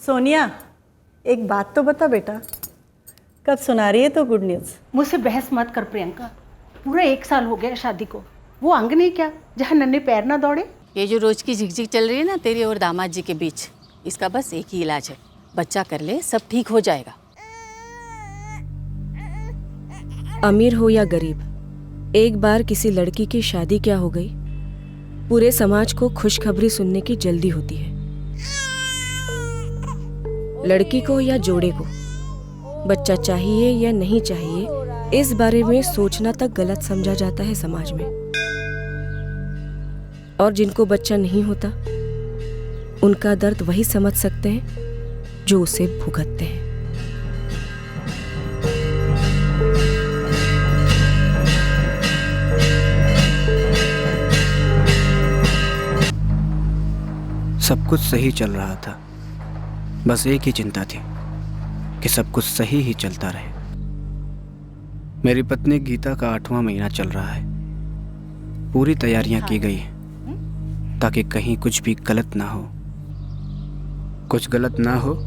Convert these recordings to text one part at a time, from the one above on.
सोनिया, एक बात तो बता बेटा, कब सुना रही है तो गुड न्यूज़? मुझसे बहस मत कर प्रियंका। पूरा 1 साल हो गया शादी को। वो अंग नहीं क्या जहाँ नन्हे पैर ना दौड़े। ये जो रोज की झिकझिक चल रही है ना तेरी और दामाद जी के बीच, इसका बस एक ही इलाज है, बच्चा कर ले, सब ठीक हो जाएगा। अमीर हो या गरीब, एक बार किसी लड़की की शादी क्या हो गई, पूरे समाज को खुशखबरी सुनने की जल्दी होती है। लड़की को या जोड़े को बच्चा चाहिए या नहीं चाहिए, इस बारे में सोचना तक गलत समझा जाता है समाज में। और जिनको बच्चा नहीं होता, उनका दर्द वही समझ सकते हैं जो उसे भुगतते हैं। सब कुछ सही चल रहा था, बस एक ही चिंता थी कि सब कुछ सही ही चलता रहे। मेरी पत्नी गीता का 8वां महीना चल रहा है। पूरी तैयारियां की गई हैं ताकि कहीं कुछ भी गलत ना हो। कुछ गलत ना हो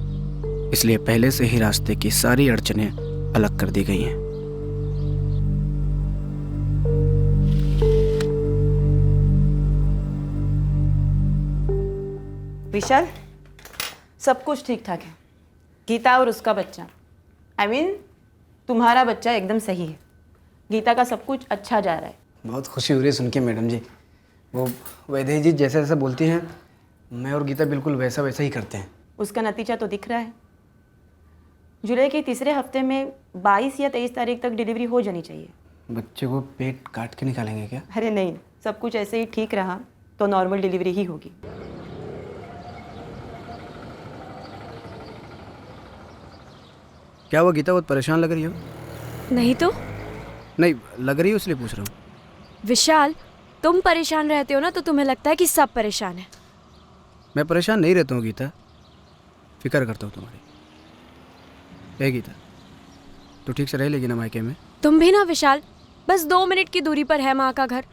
इसलिए पहले से ही रास्ते की सारी अड़चनें अलग कर दी गई हैं। विशाल, सब कुछ ठीक ठाक है। गीता और उसका बच्चा, तुम्हारा बच्चा एकदम सही है। गीता का सब कुछ अच्छा जा रहा है। बहुत खुशी हो रही है सुन के मैडम जी। वो वैदेही जी जैसा जैसा बोलती हैं, मैं और गीता बिल्कुल वैसा वैसा ही करते हैं। उसका नतीजा तो दिख रहा है। जुलाई के तीसरे हफ्ते में 22 या 23 तारीख तक डिलीवरी हो जानी चाहिए। बच्चे को पेट काट के निकालेंगे क्या? अरे नहीं, सब कुछ ऐसे ही ठीक रहा तो नॉर्मल डिलीवरी ही होगी। क्या वो गीता बहुत परेशान लग रही हो? नहीं तो नहीं लग रही हो इसलिए पूछ रहा हूँ। विशाल, तुम परेशान रहते हो ना तो तुम्हें लगता है कि सब परेशान है। मैं परेशान नहीं रहता हूँ गीता, फिक्र करता हूँ तुम्हारी। ए गीता, तू ठीक से रह लेगी ना मायके में? तुम भी ना विशाल, बस 2 मिनट की दूरी पर है माँ का घर।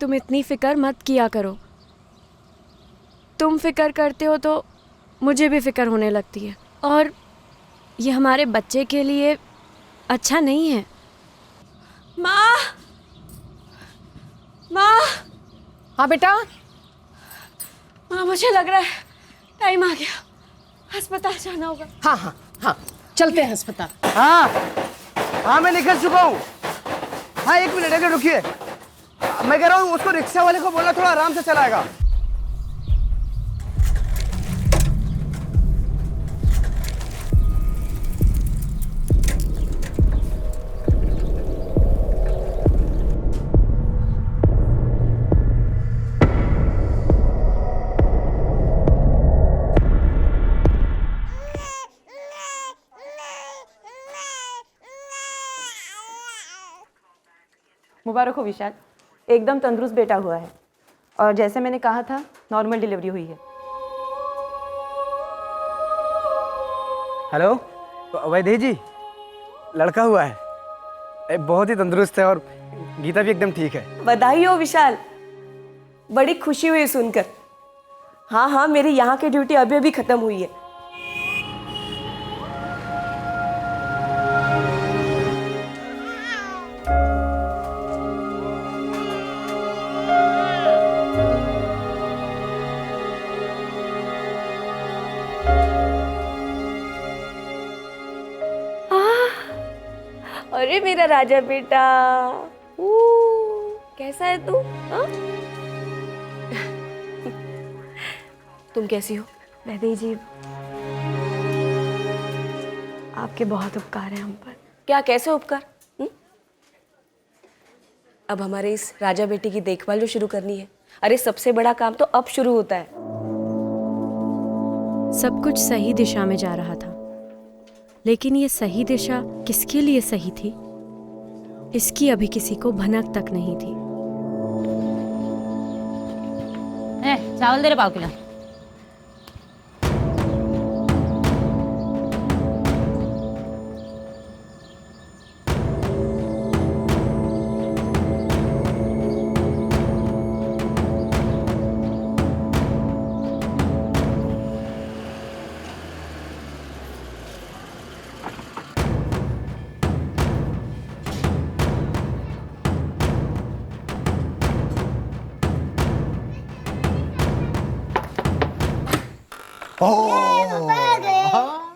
तुम इतनी फिक्र मत किया करो। तुम फिक्र करते हो तो मुझे भी फिक्र होने लगती है, और ये हमारे बच्चे के लिए अच्छा नहीं है। माँ, माँ। हाँ बेटा। माँ, मुझे लग रहा है टाइम आ गया, अस्पताल जाना होगा। हाँ हाँ हाँ, चलते हैं अस्पताल। हाँ मैं निकल चुका हूँ। हाँ 1 मिनट अगर रुकिए, मैं कह रहा हूँ उसको रिक्शा वाले को बोलना थोड़ा आराम से चलाएगा। मुबारक हो विशाल, एकदम तंदुरुस्त बेटा हुआ है। और जैसे मैंने कहा था, नॉर्मल डिलीवरी हुई है। हेलो वैदेही जी, लड़का हुआ है, बहुत ही तंदुरुस्त है और गीता भी एकदम ठीक है। बधाई हो विशाल, बड़ी खुशी हुई सुनकर। हाँ हाँ, मेरी यहाँ की ड्यूटी अभी अभी खत्म हुई है। अरे मेरा राजा बेटा, कैसा है तू? तुम कैसी हो? वैदेही जी, आपके बहुत उपकार हैं हम पर। क्या, कैसे उपकार? अब हमारे इस राजा बेटी की देखभाल जो शुरू करनी है, अरे सबसे बड़ा काम तो अब शुरू होता है। सब कुछ सही दिशा में जा रहा था, लेकिन ये सही दिशा किसके लिए सही थी, इसकी अभी किसी को भनक तक नहीं थी। चावल दे रहे पाव किलो।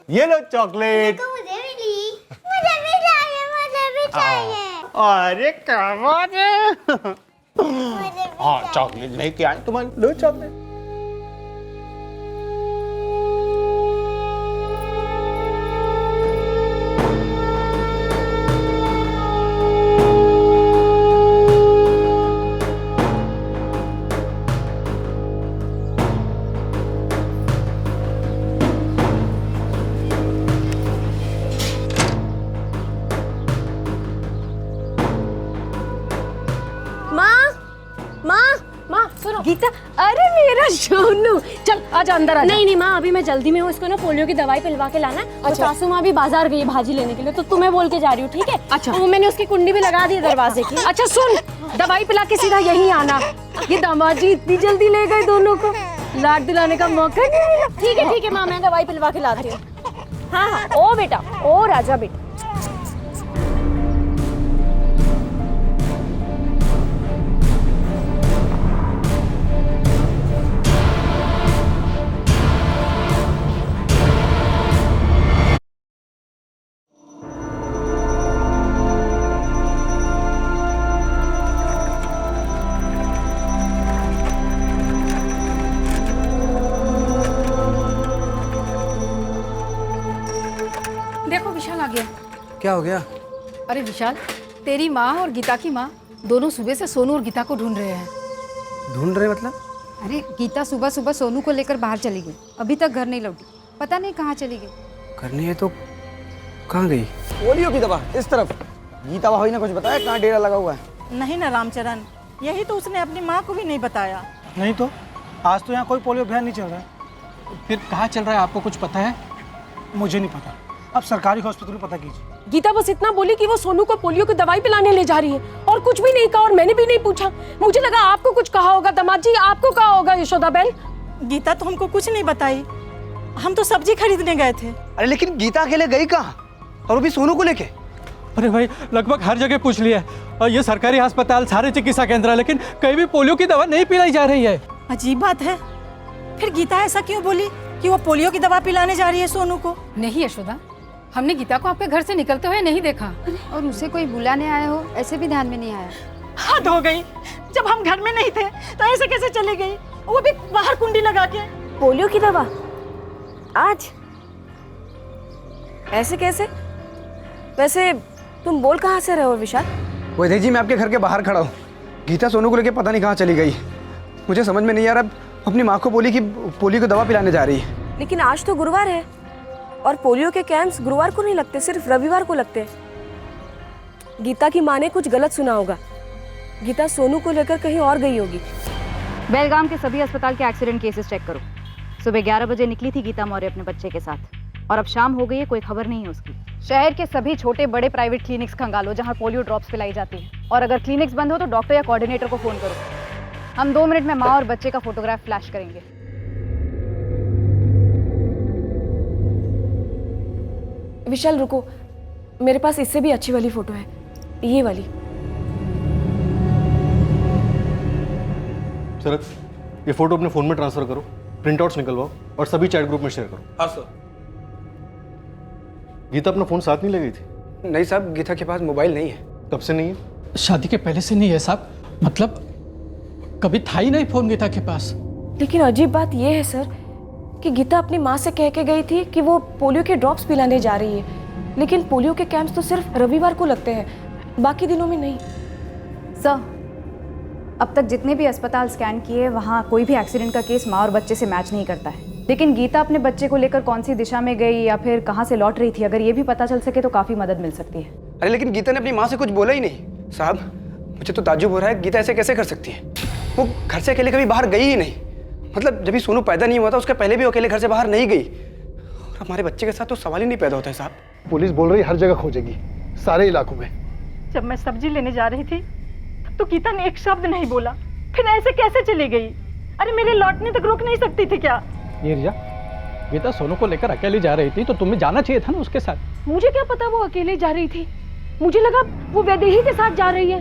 ये लो चॉकलेट। मुझे भी चाहिए। अरे क्या बात है। हाँ चॉकलेट लेके आए तुम्हारे, लो चॉकलेट। गीता, अरे मेरा सोनू, चल आजा अंदर आजा। नहीं नहीं माँ, अभी मैं जल्दी में हूँ, इसको ना पोलियो की दवाई पिलवा के लाना है। अच्छा। सासू माँ भी बाजार गई है भाजी लेने के लिए, तो तुम्हें बोल के जा रही हूँ, ठीक है? अच्छा। वो मैंने उसकी कुंडी भी लगा दी है दरवाजे की। अच्छा सुन, दवाई पिला के सीधा यहीं आना। ये दामाद जी इतनी जल्दी ले गए दोनों को, लाड दिलाने का मौका नहीं मिला। ठीक है माँ, मैं दवाई पिलवा के लाती हूँ। हाँ, ओ बेटा, ओ राजा बेटा। देखो विशाल आ गया। क्या हो गया? अरे विशाल, तेरी माँ और गीता की माँ दोनों सुबह से सोनू और गीता को ढूंढ रहे हैं। ढूंढ रहे मतलब? अरे गीता सुबह सुबह सोनू को लेकर बाहर चली गई, अभी तक घर नहीं लौटी, पता नहीं कहाँ चली गई। करनी है तो कहाँ गई? पोलियो की दवा इस तरफ। गीता भाभी ने कुछ बताया कहाँ डेरा लगा हुआ है? नहीं ना रामचरण, यही तो उसने अपनी माँ को भी नहीं बताया। नहीं तो आज तो यहाँ कोई पोलियो अभियान नहीं चल रहा है। फिर कहाँ चल रहा है, आपको कुछ पता है? मुझे नहीं पता, अब सरकारी हॉस्पिटल में पता कीजिए। गीता बस इतना बोली कि वो सोनू को पोलियो की दवाई पिलाने ले जा रही है, और कुछ भी नहीं कहा, और मैंने भी नहीं पूछा। मुझे लगा आपको कुछ कहा होगा। दामाद जी आपको कहा होगा यशोदा बहन? गीता तो हमको कुछ नहीं बताई, हम तो सब्जी खरीदने गए थे। अरे लेकिन गीता अकेले गई कहाँ, और वो भी सोनू को लेके? अरे भाई, लगभग हर जगह पूछ लिया और ये सरकारी अस्पताल, सारे चिकित्सा केंद्र, लेकिन कहीं भी पोलियो की दवा नहीं पिलाई जा रही है। अजीब बात है, फिर गीता ऐसा क्यों बोली कि वो पोलियो की दवा पिलाने जा रही है सोनू को? नहीं यशोदा, हमने गीता को आपके घर से निकलते हुए नहीं देखा, और उसे कोई बुलाने आया हो ऐसे भी ध्यान में नहीं आया। हद हो गई, जब हम घर में नहीं थे तो ऐसे कैसे चली गई, वो भी बाहर कुंडी लगा के? पोलियो की दवा आज ऐसे कैसे? वैसे तुम बोल कहाँ से रहे हो विशाल? वैदेही जी, मैं आपके घर के बाहर खड़ा हूँ। गीता सोनू को लेके पता नहीं कहाँ चली गई, मुझे समझ में नहीं आ रहा। अपनी माँ को बोली कि पोलियो की दवा पिलाने जा रही है। लेकिन आज तो गुरुवार है, और पोलियो के कैंप्स गुरुवार को नहीं लगते, सिर्फ रविवार को लगते हैं। गीता की माँ ने कुछ गलत सुना होगा, गीता सोनू को लेकर कहीं और गई होगी। बेलगाम के सभी अस्पताल के एक्सीडेंट केसेस चेक करो। सुबह 11 बजे निकली थी गीता मौर्य अपने बच्चे के साथ, और अब शाम हो गई है, कोई खबर नहीं है उसकी। शहर के सभी छोटे बड़े प्राइवेट क्लिनिक्स खंगालो जहां पोलियो ड्रॉप्स पिलाई जाती है, और अगर क्लिनिक्स बंद हो तो डॉक्टर या कोऑर्डिनेटर को फोन करो। हम 2 मिनट में माँ और बच्चे का फोटोग्राफ फ्लैश करेंगे। विशाल रुको, मेरे पास इससे भी अच्छी वाली फोटो है, ये वाली। शरद, ये फोटो अपने फोन में ट्रांसफर करो, प्रिंट आउट्स निकलवाओ और सभी चैट ग्रुप में शेयर करो। हाँ सर। गीता अपना फोन साथ नहीं ले गई थी? नहीं साहब, गीता के पास मोबाइल नहीं है। कब से नहीं है? शादी के पहले से नहीं है साहब, मतलब कभी था ही नहीं फोन गीता के पास। लेकिन अजीब बात यह है सर कि गीता अपनी माँ से कह के गई थी कि वो पोलियो के ड्रॉप्स पिलाने जा रही है, लेकिन पोलियो के कैंप्स तो सिर्फ रविवार को लगते हैं, बाकी दिनों में नहीं। सर, अब तक जितने भी अस्पताल स्कैन किए वहाँ कोई भी एक्सीडेंट का केस माँ और बच्चे से मैच नहीं करता है। लेकिन गीता अपने बच्चे को लेकर कौन सी दिशा में गई या फिर कहाँ से लौट रही थी, अगर ये भी पता चल सके तो काफ़ी मदद मिल सकती है। अरे लेकिन गीता ने अपनी माँ से कुछ बोला ही नहीं। साहब, मुझे तो ताज्जुब हो रहा है, गीता ऐसे कैसे कर सकती है? वो घर से अकेले कभी बाहर गई ही नहीं। मतलब जब भी सोनू पैदा नहीं हुआ था उसके पहले भी वो अकेले घर से बाहर नहीं गई, और हमारे बच्चे के साथ तो सवाल ही नहीं पैदा होता है साहब। पुलिस बोल रही हर जगह खोजेगी, सारे इलाकों में। जब मैं सब्जी लेने जा रही थी तब तो गीता ने एक शब्द नहीं बोला, फिर ऐसे कैसे चली गई? अरे मेरे लौटने तक रोक नहीं सकती थी क्या? ये रिया, गीता सोनू को लेकर अकेली जा रही थी तो तुम्हें जाना चाहिए था ना उसके साथ। मुझे क्या पता वो अकेले जा रही थी, मुझे लगा वो वैदेही के साथ जा रही है,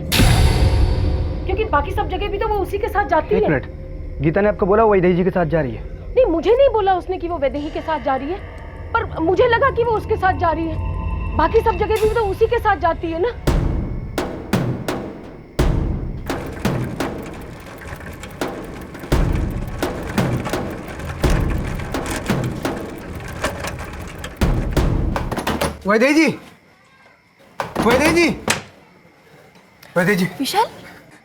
क्योंकि बाकी सब जगह भी तो वो उसी के साथ जाती है। एक मिनट, गीता ने आपको बोला वो वैदेही जी के साथ जा रही है? नहीं, मुझे नहीं बोला उसने कि वो वैदेही के साथ जा रही है, पर मुझे लगा कि वो उसके साथ जा रही है। बाकी सब जगह भी तो उसी के साथ जाती है ना। वैदेही जी, वैदेही जी, वैदेही जी। विशाल,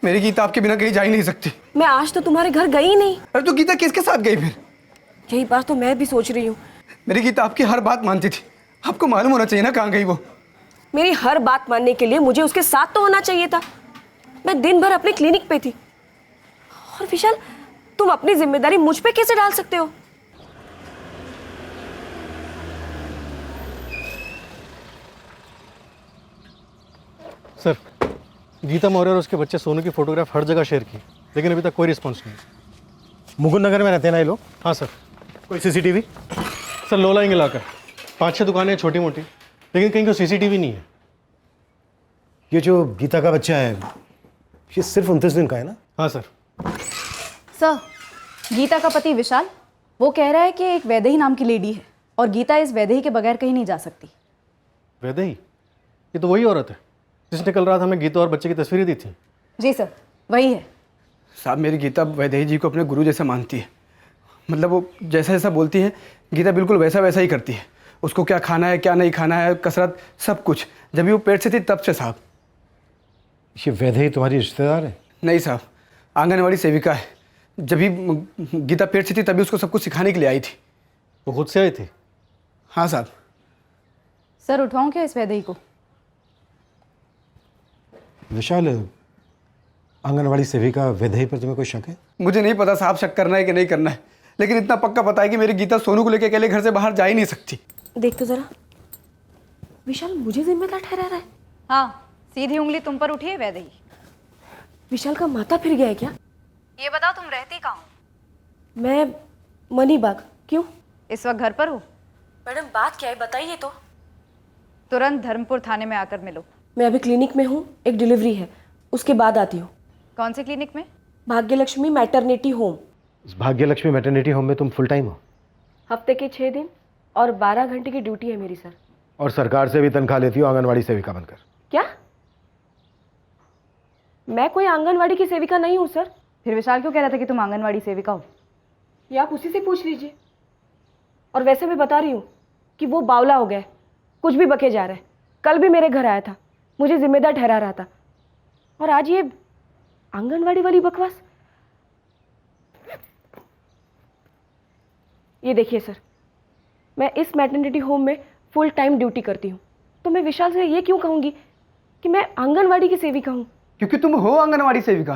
मेरी गीता आपके बिना कहीं जा ही नहीं सकती। मैं आज तो तुम्हारे घर गई ही नहीं। अरे तो गीता किसके साथ गई फिर? यही बात तो मैं भी सोच रही हूँ। मेरी गीता आपकी हर बात मानती थी, आपको मालूम होना चाहिए ना कहाँ गई वो। मेरी हर बात मानने के लिए मुझे उसके साथ तो होना चाहिए था। मैं दिन भर अपने क्लिनिक पे थी। और विशाल, तुम अपनी जिम्मेदारी मुझ पे कैसे डाल सकते हो? सर, गीता मौर्य और उसके बच्चे सोनू की फोटोग्राफ हर जगह शेयर की, लेकिन अभी तक कोई रिस्पॉन्स नहीं। मुकुंद नगर में रहते हैं ना ये लोग? हाँ सर। कोई सीसीटीवी? सर, लो लाइंग इलाका, 5-6 दुकानें हैं छोटी मोटी, लेकिन कहीं कोई सीसीटीवी नहीं है। ये जो गीता का बच्चा है, ये सिर्फ 29 दिन का है ना? हाँ सर। सर, गीता का पति विशाल वो कह रहा है कि एक वैदेही नाम की लेडी है और गीता इस वैदेही के बगैर कहीं नहीं जा सकती। वैदेही? ये तो वही औरत है जिसने कल रात हमें गीता और बच्चे की तस्वीरें दी थी। जी सर, वही है। साहब, मेरी गीता वैदेही जी को अपने गुरु जैसा मानती है। मतलब वो जैसा जैसा बोलती है, गीता बिल्कुल वैसा वैसा ही करती है। उसको क्या खाना है, क्या नहीं खाना है, कसरत, सब कुछ। जब भी वो पेट से थी तब से साहब। ये वैदेही तुम्हारी रिश्तेदार है? नहीं साहब, आंगनवाड़ी सेविका है। जब भी गीता पेट से थी तभी उसको सब कुछ सिखाने के लिए आई थी। वो खुद से आई थी? हाँ साहब। सर, उठाऊं क्या इस वैदेही को? विशाल, आंगनवाड़ी सेविका वैदेही पर तुम्हें कोई शक है? मुझे नहीं पता साहब शक करना है कि नहीं करना है, लेकिन इतना पक्का पता है कि मेरी गीता सोनू को लेकर अकेले घर से बाहर जा ही नहीं सकती। देख तो जरा, विशाल मुझे जिम्मेदार ठहरा रहा है। हाँ, सीधी उंगली तुम पर उठी है वैदेही। विशाल का माथा फिर गया है क्या? ये बताओ, तुम रहती कहाँ हो? मैं मनीबाग। क्यों? इस वक्त घर पर हो? मैडम, बात क्या है बताइए तो। तुरंत धर्मपुर थाने में आकर मिलो। मैं अभी क्लिनिक में हूँ, एक डिलीवरी है, उसके बाद आती हूँ। कौन से क्लिनिक में? Bhagyalakshmi maternity home. इस भाग्यलक्ष्मी मैटरनिटी होम में तुम फुल टाइम हो? हफ्ते के 6 दिन और 12 घंटे की ड्यूटी है मेरी सर। और सरकार से भी तनख्वाह लेती हो आंगनवाड़ी सेविका बनकर? क्या? मैं कोई आंगनवाड़ी की सेविका नहीं हूँ सर। फिर विशाल क्यों कह रहा था कि तुम आंगनवाड़ी सेविका हो? ये आप उसी से पूछ लीजिए। और वैसे मैं बता रही हूँ कि वो बावला हो गया है, कुछ भी बके जा रहा है। कल भी मेरे घर आया था, मुझे जिम्मेदार ठहरा रहा था, और आज ये आंगनवाड़ी वाली बकवास। ये देखिए सर, मैं इस मैटरनिटी होम में फुल टाइम ड्यूटी करती हूँ, तो मैं विशाल से ये क्यों कहूँगी कि मैं आंगनवाड़ी की सेविका हूँ? क्योंकि तुम हो आंगनवाड़ी सेविका,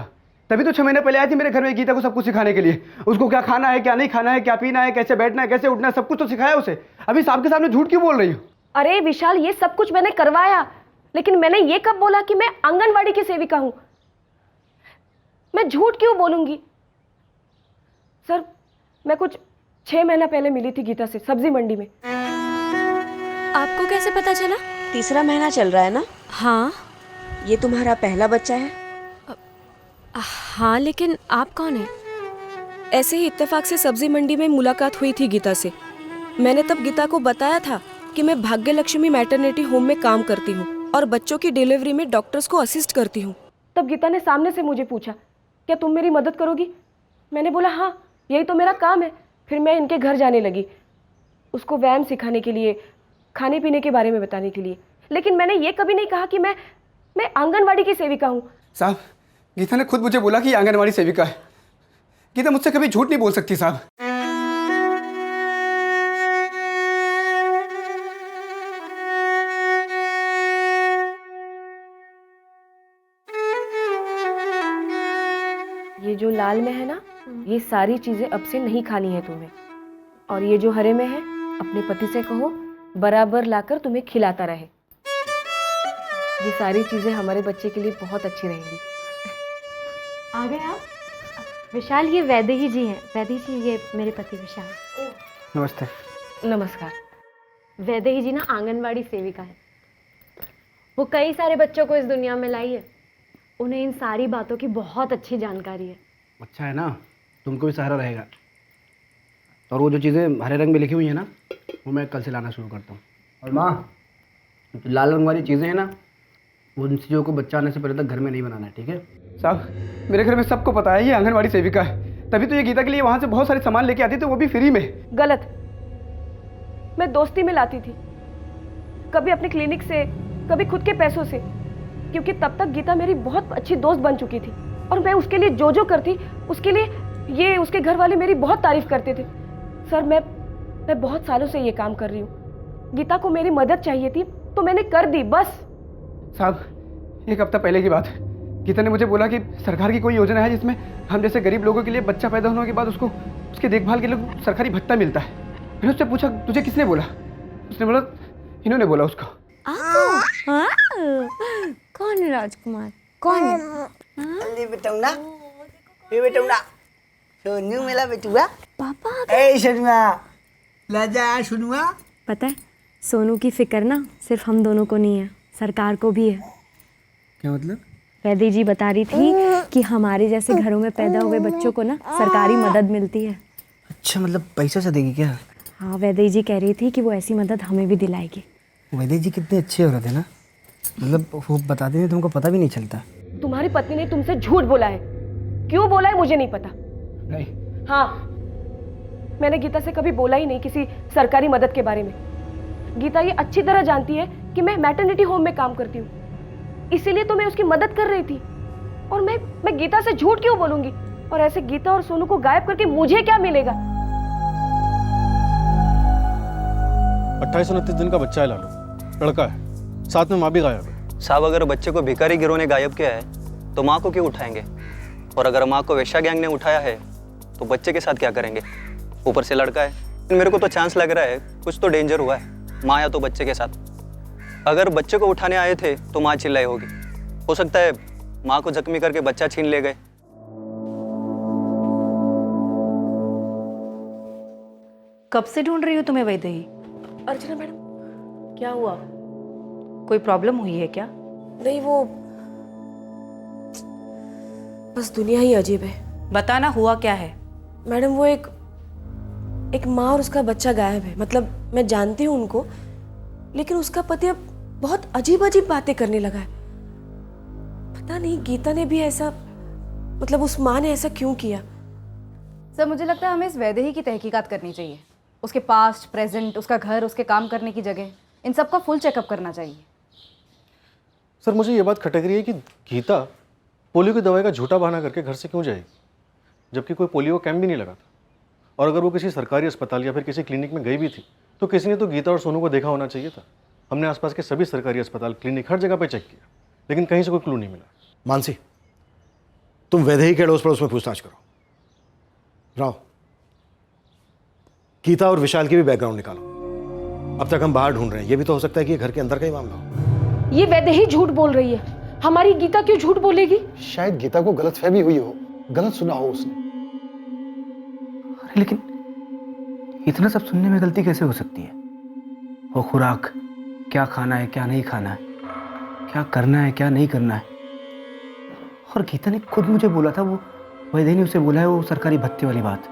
तभी तो 6 महीने पहले आई थी मेरे घर में गीता को सब कुछ सिखाने के लिए। उसको क्या खाना है, क्या नहीं खाना है, क्या पीना है, कैसे बैठना है, कैसे उठना है, सब कुछ तो सिखाया उसे। अभी साहब के सामने झूठ क्यों बोल रही हो? अरे विशाल, ये सब कुछ मैंने करवाया, लेकिन मैंने ये कब बोला कि मैं आंगनवाड़ी की सेविका हूं? मैं झूठ क्यों बोलूंगी? सर, मैं कुछ 6 महीना पहले मिली थी गीता से सब्जी मंडी में। आपको कैसे पता चला? 3रा महीना चल रहा है ना? हाँ। ये तुम्हारा पहला बच्चा है? हाँ, लेकिन आप कौन हैं? ऐसे ही इत्तेफाक से सब्जी मंडी में मुलाकात हुई थी गीता से। मैंने तब गीता को बताया था कि मैं भाग्यलक्ष्मी मैटरनिटी होम में काम करती हूँ और बच्चों की डिलीवरी में डॉक्टर्स को असिस्ट करती हूँ। तब गीता ने सामने से मुझे पूछा, क्या तुम मेरी मदद करोगी? मैंने बोला हाँ, यही तो मेरा काम है। फिर मैं इनके घर जाने लगी, उसको व्यायाम सिखाने के लिए, खाने पीने के बारे में बताने के लिए। लेकिन मैंने ये कभी नहीं कहा कि मैं आंगनवाड़ी की सेविका हूँ। साहब, गीता ने खुद मुझे बोला कि आंगनवाड़ी सेविका है। गीता मुझसे कभी झूठ नहीं बोल सकती साहब। ये जो लाल में है ना, ये सारी चीजें अब से नहीं खानी है तुम्हें। और ये जो हरे में है, अपने पति से कहो बराबर लाकर तुम्हें खिलाता रहे। ये सारी चीजें हमारे बच्चे के लिए बहुत अच्छी रहेंगी। आ गए आप? विशाल, ये वैदेही जी हैं। वैदेही जी, ये मेरे पति विशाल। नमस्ते। नमस्कार। वैदेही जी ना आंगनवाड़ी सेविका है। वो कई सारे बच्चों को इस दुनिया में लाई है। उन्हें इन सारी बातों की बहुत अच्छी जानकारी है। अच्छा है ना, तुमको भी सहारा रहेगा। और वो जो चीज़ें हरे रंग में लिखी हुई हैं ना, वो मैं कल से लाना शुरू करता हूँ। और माँ, जो लाल रंग वाली चीज़ें हैं ना, उन चीज़ों को बच्चा आने से पहले तक घर में नहीं बनाना है, ठीक है? साहब, मेरे घर में सबको पता है ये आंगनवाड़ी सेविका है, तभी तो ये गीता के लिए वहाँ से बहुत सारे सामान लेके आती थी, वो भी फ्री में। गलत। मैं दोस्ती में लाती थी, कभी अपने क्लिनिक से, कभी खुद के पैसों से, क्योंकि तब तक गीता मेरी बहुत अच्छी दोस्त बन चुकी थी और मैं उसके लिए जो करती, उसके लिए ये उसके घर वाले मेरी बहुत तारीफ करते थे। सर, मैं बहुत सालों से ये काम कर रही हूँ। गीता को मेरी मदद चाहिए थी तो मैंने कर दी, बस। साहब, एक हफ्ता पहले की बात है, गीता ने मुझे बोला कि सरकार की कोई योजना है जिसमें हम जैसे गरीब लोगों के लिए बच्चा पैदा होने के बाद उसको उसकी देखभाल के लिए सरकारी भत्ता मिलता है। मैंने उससे पूछा, तुझे किसने बोला? उसने बोला, इन्होंने बोला उसको। कौन है राजकुमार? कौन है? बेटौना, ये बेटौना, सोनू मेरा बेटुआ। पापा। ए सोनुआ, ला जा सोनुआ। पता है, सोनू की फिक्र ना सिर्फ हम दोनों को नहीं है, सरकार को भी है। क्या मतलब? वैदेही जी बता रही थी कि हमारे जैसे घरों में पैदा हुए बच्चों को ना सरकारी मदद मिलती है। अच्छा, मतलब पैसा से देगी क्या? हाँ, वैदेही जी कह रही थी कि वो ऐसी मदद हमें भी दिलाएगी। वैदेही जी कितने अच्छे हो रहे थे ना, मतलब वो बताते थे, तुमको पता भी नहीं चलता। तुम्हारी पत्नी ने तुमसे झूठ बोला है, क्यों बोला है मुझे नहीं पता। नहीं। हाँ, मैंने गीता से कभी बोला ही नहीं किसी सरकारी मदद के बारे में। गीता ये अच्छी तरह जानती है कि मैं मैटरनिटी होम में काम करती हूँ, इसीलिए तो मैं उसकी मदद कर रही थी। और मैं गीता से झूठ क्यों बोलूंगी? और ऐसे गीता और सोनू को गायब करके मुझे क्या मिलेगा? 28-29 दिन का बच्चा है लालू, लड़का है, साथ में माँ भी गायब है। साहब, अगर बच्चे को भिखारी गिरोह ने गायब किया है तो माँ को क्यों उठाएंगे? और अगर माँ को वेश्या गैंग ने उठाया है तो बच्चे के साथ क्या करेंगे? ऊपर से लड़का है। मेरे को तो चांस लग रहा है कुछ तो डेंजर हुआ है, माँ या तो बच्चे के साथ। अगर बच्चे को उठाने आए थे तो माँ चिल्लाई होगी, हो सकता है माँ को जख्मी करके बच्चा छीन ले गए। कब से ढूंढ रही हो तुम्हें वैदेही? अर्चना मैडम, क्या हुआ? कोई प्रॉब्लम हुई है क्या? नहीं, वो बस दुनिया ही अजीब है। बताना, हुआ क्या है? मैडम, वो एक माँ और उसका बच्चा गायब है। मतलब मैं जानती हूँ उनको, लेकिन उसका पति अब बहुत अजीब अजीब बातें करने लगा है। पता नहीं गीता ने भी ऐसा, मतलब उस माँ ने ऐसा क्यों किया? सर, मुझे लगता है हमें इस वैदेही की तहकीकात करनी चाहिए। उसके पास्ट, प्रेजेंट, उसका घर, उसके काम करने की जगह, इन सब का फुल चेकअप करना चाहिए। सर, मुझे ये बात खटक रही है कि गीता पोलियो की दवाई का झूठा बहाना करके घर से क्यों जाएगी, जबकि कोई पोलियो कैंप भी नहीं लगा था। और अगर वो किसी सरकारी अस्पताल या फिर किसी क्लिनिक में गई भी थी तो किसी ने तो गीता और सोनू को देखा होना चाहिए था। हमने आसपास के सभी सरकारी अस्पताल, क्लिनिक, हर जगह पे चेक किया, लेकिन कहीं से कोई क्लू नहीं मिला। मानसी, तुम वैदेही के अड़ोस पड़ोस में पूछताछ करो। राव, गीता और विशाल की भी बैकग्राउंड निकालो। अब तक हम बाहर ढूंढ रहे हैं, ये भी तो हो सकता है कि ये घर के अंदर का ही मामला हो। ये वैदेही झूठ बोल रही है, हमारी गीता क्यों झूठ बोलेगी? शायद गीता को गलतफहमी हुई हो, गलत सुना हो उसने। अरे लेकिन इतना सब सुनने में गलती कैसे हो सकती है? वो खुराक, क्या खाना है क्या नहीं खाना है, क्या करना है क्या नहीं करना है। और गीता ने खुद मुझे बोला था, वो वैदेही ने उसे बोला है वो सरकारी भत्ते वाली बात।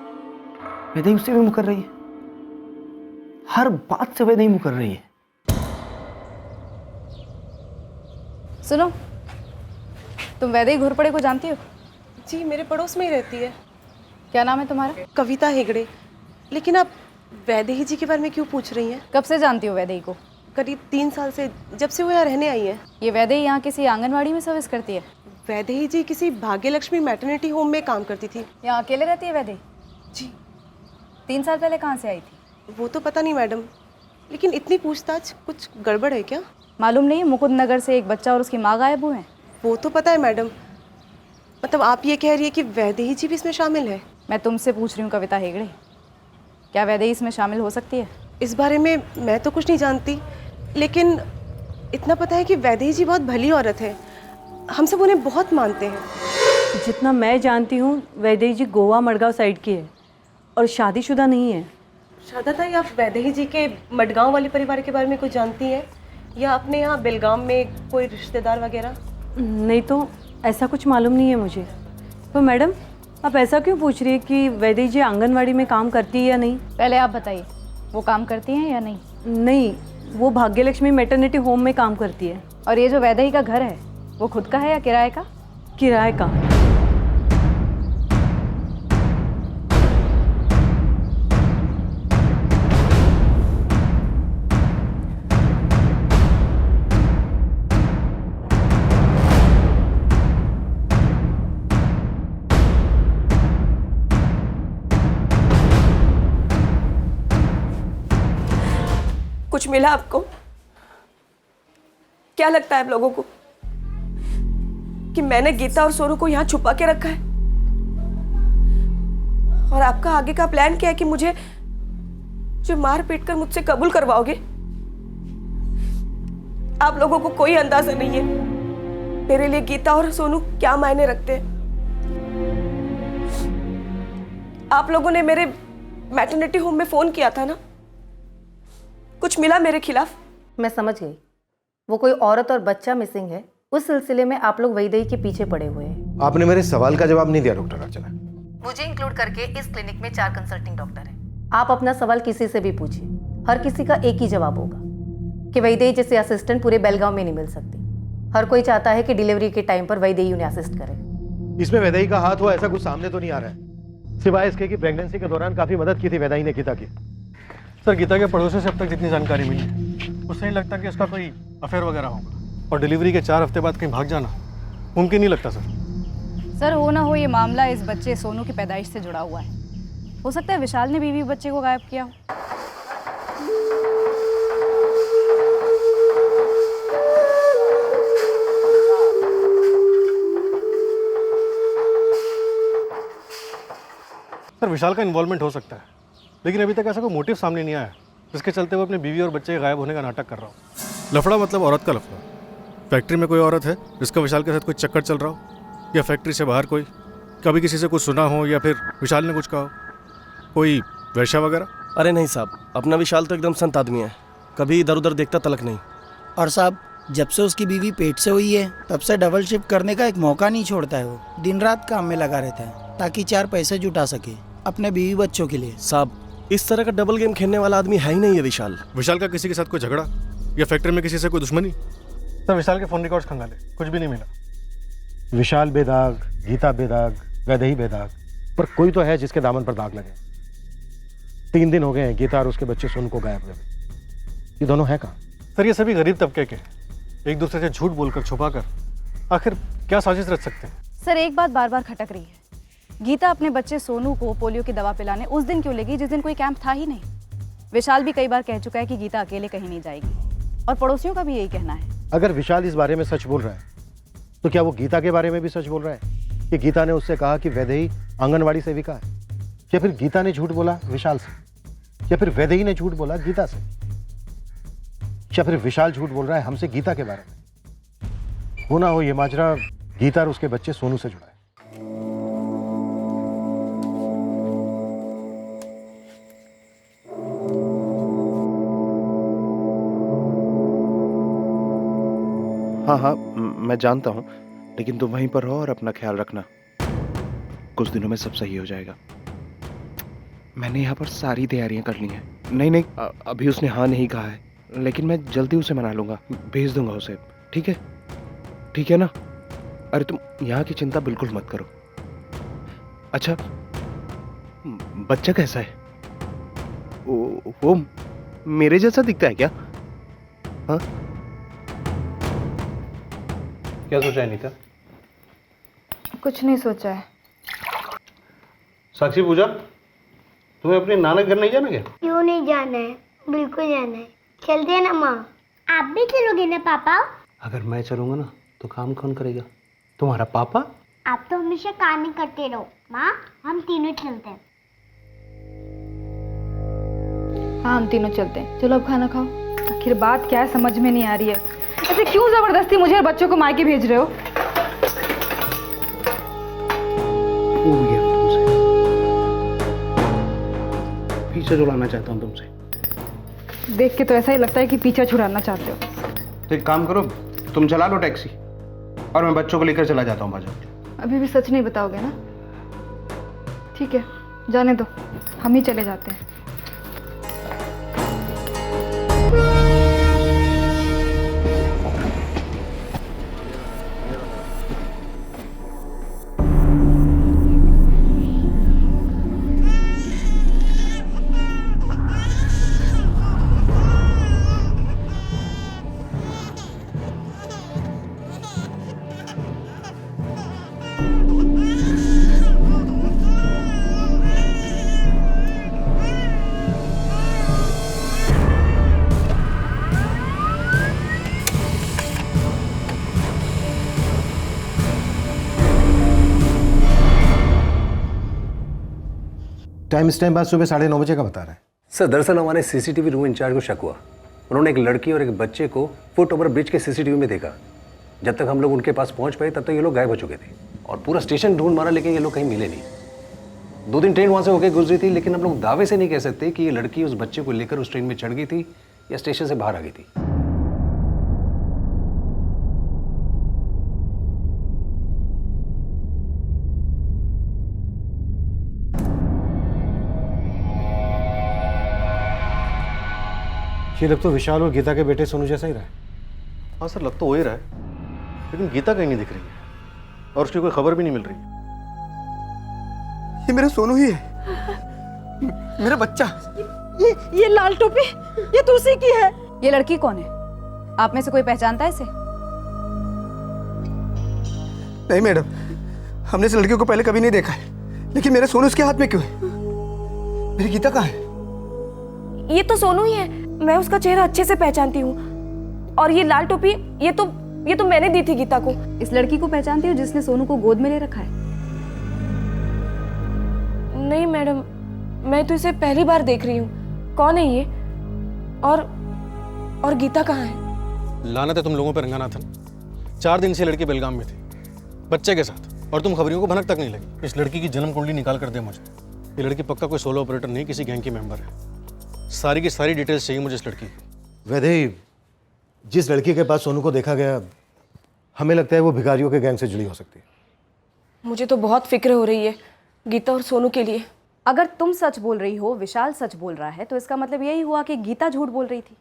वैदेही उससे भी मुकर रही है, हर बात से वैदेही मुकर रही है। सुनो, तुम वैदेही घोरपड़े को जानती हो? जी, मेरे पड़ोस में ही रहती है। क्या नाम है तुम्हारा? कविता हेगड़े। लेकिन आप वैदेही जी के बारे में क्यों पूछ रही हैं? कब से जानती हो वैदेही को? करीब 3 साल से, जब से वो यहाँ रहने आई है। ये वैदेही यहाँ किसी आंगनवाड़ी में सर्विस करती है? वैदेही जी किसी भाग्यलक्ष्मी मैटरनिटी होम में काम करती थी। यहाँ अकेले रहती है वैदेही? जी। 3 साल पहले कहाँ से आई थी? वो तो पता नहीं मैडम, लेकिन इतनी पूछताछ, कुछ गड़बड़ है क्या? मालूम नहीं, मुकुंद नगर से एक बच्चा और उसकी माँ गायब हुए हैं। वो तो पता है मैडम, मतलब आप ये कह रही है कि वैदेही जी भी इसमें शामिल है? मैं तुमसे पूछ रही हूँ कविता हेगड़े, क्या वैदेही इसमें शामिल हो सकती है? इस बारे में मैं तो कुछ नहीं जानती, लेकिन इतना पता है कि वैदेही जी बहुत भली औरत है, हम सब उन्हें बहुत मानते हैं। जितना मैं जानती हूँ वैदेही जी गोवा मडगांव साइड की है और शादीशुदा नहीं है। शादा ताई, आप वैदेही जी के मडगांव वाले परिवार के बारे में कुछ जानती हैं, या अपने यहाँ बेलगाम में कोई रिश्तेदार वगैरह? नहीं तो ऐसा कुछ मालूम नहीं है मुझे। तो मैडम, आप ऐसा क्यों पूछ रही है कि वैदेही जी आंगनवाड़ी में काम करती है या नहीं? पहले आप बताइए, वो काम करती हैं या नहीं? नहीं, वो भाग्यलक्ष्मी मैटरनिटी होम में काम करती है। और ये जो वैदेही का घर है वो खुद का है या किराए का? किराए का। कुछ मिला आपको? क्या लगता है आप लोगों को कि मैंने गीता और सोनू को यहाँ छुपा के रखा है? और आपका आगे का प्लान क्या है कि मुझे मार पीट कर मुझसे कबूल करवाओगे? आप लोगों को कोई अंदाजा नहीं है मेरे लिए गीता और सोनू क्या मायने रखते हैं। आप लोगों ने मेरे मैटरनिटी होम में फोन किया था ना, कुछ मिला मेरे खिलाफ? मैं समझ गई, वो कोई औरत और बच्चा मिसिंग है, उस सिलसिले में आप लोग वैदेही के पीछे पड़े हुए हैं। आपने मेरे सवाल का जवाब नहीं दिया डॉक्टर अर्चना। मुझे इंक्लूड करके इस क्लिनिक में 4 कंसल्टिंग डॉक्टर हैं। आप अपना सवाल किसी से भी पूछिए, हर किसी का एक ही जवाब होगा कि वैदेही जैसे असिस्टेंट पूरे बेलगांव में नहीं मिल सकती। हर कोई चाहता है कि डिलीवरी के टाइम पर वैदेही उन्हें असिस्ट करे। इसमें वैदेही का हाथ हो ऐसा कुछ सामने तो नहीं आ रहा है, सिवाय इसके कि प्रेगनेंसी के दौरान काफी मदद की थी वैदेही ने गीता की। सर, गीता के पड़ोसी से अब तक जितनी जानकारी मिली है उससे नहीं लगता कि इसका कोई अफेयर वगैरह होगा, और डिलीवरी के 4 हफ्ते बाद कहीं भाग जाना मुमकिन नहीं लगता सर, हो ना हो ये मामला इस बच्चे सोनू की पैदाइश से जुड़ा हुआ है। हो सकता है विशाल ने बीवी बच्चे को गायब किया हो। सर, विशाल का इन्वॉल्वमेंट हो सकता है, लेकिन अभी तक ऐसा कोई मोटिव सामने नहीं आया जिसके चलते वो अपनी बीवी और बच्चे के गायब होने का नाटक कर रहा हो। लफड़ा मतलब औरत का लफड़ा। फैक्ट्री में कोई औरत है जिसका विशाल के साथ कोई चक्कर चल रहा हो, या फैक्ट्री से बाहर कोई कभी किसी से कुछ सुना हो, या फिर विशाल ने कुछ कहा हो, कोई वैश्या वगैरह? अरे नहीं साहब, अपना विशाल तो एकदम संत आदमी है, कभी इधर उधर देखता तलक नहीं। और साहब, जब से उसकी बीवी पेट से हुई है तब से डबल शिफ्ट करने का एक मौका नहीं छोड़ता है। वो दिन रात काम में लगा रहता है ताकि 4 पैसे जुटा सके अपने बीवी बच्चों के लिए। साहब, इस तरह का डबल गेम खेलने वाला आदमी है ही नहीं है विशाल। विशाल का किसी के साथ कोई झगड़ा या फैक्ट्री में किसी से कोई दुश्मनी? सर, विशाल के फोन रिकॉर्ड्स खंगाले, कुछ भी नहीं मिला। विशाल बेदाग, गीता बेदाग, वैदेही बेदाग, पर कोई तो है जिसके दामन पर दाग लगे। 3 दिन हो गए हैं गीता और उसके बच्चे सोनू को गायब हुए। ये दोनों हैं कहाँ? सर, ये सभी गरीब तबके के, एक दूसरे से झूठ बोलकर छुपाकर आखिर क्या साजिश रच सकते हैं? सर, एक बात बार बार खटक रही है, गीता अपने बच्चे सोनू को पोलियो की दवा पिलाने उस दिन क्यों लेगी जिस दिन कोई कैंप था ही नहीं? विशाल भी कई बार कह चुका है कि गीता अकेले कहीं नहीं जाएगी, और पड़ोसियों का भी यही कहना है। अगर विशाल इस बारे में सच बोल रहा है तो क्या वो गीता के बारे में भी सच बोल रहा है कि गीता ने उससे कहा कि वैदेही आंगनवाड़ी सेविका है? या फिर गीता ने झूठ बोला विशाल से? या फिर वैदेही ने झूठ बोला गीता से? या फिर विशाल झूठ बोल रहा है हमसे गीता के बारे में? हो ना हो ये माजरा गीता और उसके बच्चे सोनू से जुड़ा है। हाँ हाँ, मैं जानता हूँ, लेकिन तुम वहीं पर रहो और अपना ख्याल रखना। कुछ दिनों में सब सही हो जाएगा। मैंने यहाँ पर सारी तैयारियाँ कर ली हैं। नहीं, अभी उसने हाँ नहीं कहा है, लेकिन मैं जल्दी उसे मना लूँगा, भेज दूँगा उसे। ठीक है? ठीक है ना? अरे तुम यहाँ की चिंता बिल्कुल मत करो। अच्छा, बच्चा कैसा है? वो मेरे जैसा दिखता है क्या? हाँ? क्या सोचा है नीता? कुछ नहीं सोचा है। साक्षी, पूजा, तुम्हें अपने नाना के घर नहीं जाना क्या? क्यों नहीं जाना है, बिल्कुल जाना है। चलते हैं ना माँ। आप भी चलोगे ना पापा? अगर मैं चलूंगा ना तो काम कौन करेगा? तुम्हारा पापा? आप तो हमेशा काम ही करते रहो। माँ, हम तीनों चलते हैं। हाँ, हम तीनों चलते हैं। चलो अब खाना खाओ। आखिर बात क्या है समझ में नहीं आ रही है, ऐसे क्यों जबरदस्ती मुझे और बच्चों को मायके भेज रहे हो? पीछे छुड़ाना चाहता हूँ तुमसे। देख के तो ऐसा ही लगता है कि पीछा छुड़ाना चाहते हो। तो एक काम करो, तुम चला लो टैक्सी और मैं बच्चों को लेकर चला जाता हूँ बाजार। अभी भी सच नहीं बताओगे ना? ठीक है, जाने दो, हम ही चले जाते हैं। टाइम इस टाइम बाद सुबह 9:30 बजे का बता रहा है। सर दरअसल हमारे सीसीटीवी रूम इंचार्ज को शक हुआ। उन्होंने एक लड़की और एक बच्चे को फुट ओवर ब्रिज के सीसीटीवी में देखा। जब तक हम लोग उनके पास पहुंच पाए तब तक ये लोग गायब हो चुके थे और पूरा स्टेशन ढूंढ मारा, लेकिन ये लोग कहीं मिले नहीं। 2 दिन ट्रेन वहां से होकर गुजरी थी, लेकिन हम लोग दावे से नहीं कह सकते कि ये लड़की उस बच्चे को लेकर उस ट्रेन में चढ़ गई थी या स्टेशन से बाहर आ गई थी। ये लग तो विशाल और गीता के बेटे सोनू जैसा ही रहा है। हाँ सर, लग तो हो ही रहा है, लेकिन गीता कहीं नहीं दिख रही है और उसकी कोई खबर भी नहीं मिल रही। ये मेरा सोनू ही है, मेरा बच्चा। ये लाल टोपी ये तो उसी की है। ये लड़की कौन है? आप में से कोई पहचानता है इसे? नहीं मैडम, हमने इस लड़की को पहले कभी नहीं देखा है, लेकिन मेरा सोनू उसके हाथ में क्यों है? मेरी गीता कहाँ है? ये तो सोनू ही है, मैं उसका चेहरा अच्छे से पहचानती हूँ। और ये लाल टोपी ये तो मैंने दी थी गीता को। इस लड़की को पहचानती हो जिसने सोनू को गोद में ले रखा है? नहीं मैडम, मैं तो इसे पहली बार देख रही हूँ। कौन है ये? और गीता कहाँ है? लानत है तुम लोगों पर रंगानाथन। 4 दिन से लड़की बेलगाम में थी बच्चे के साथ और तुम खबरियों को भनक तक नहीं लगी। इस लड़की की जन्म कुंडली निकाल कर दे मुझे। ये लड़की पक्का कोई सोलो ऑपरेटर नहीं, किसी गैंग की मेंबर है। सारी की सारी डिटेल्स चाहिए मुझे इस लड़की की। वैदेही, जिस लड़की के पास सोनू को देखा गया, हमें लगता है वो भिखारियों के गैंग से जुड़ी हो सकती है। मुझे तो बहुत फिक्र हो रही है गीता और सोनू के लिए। अगर तुम सच बोल रही हो, विशाल सच बोल रहा है, तो इसका मतलब यही हुआ कि गीता झूठ बोल रही थी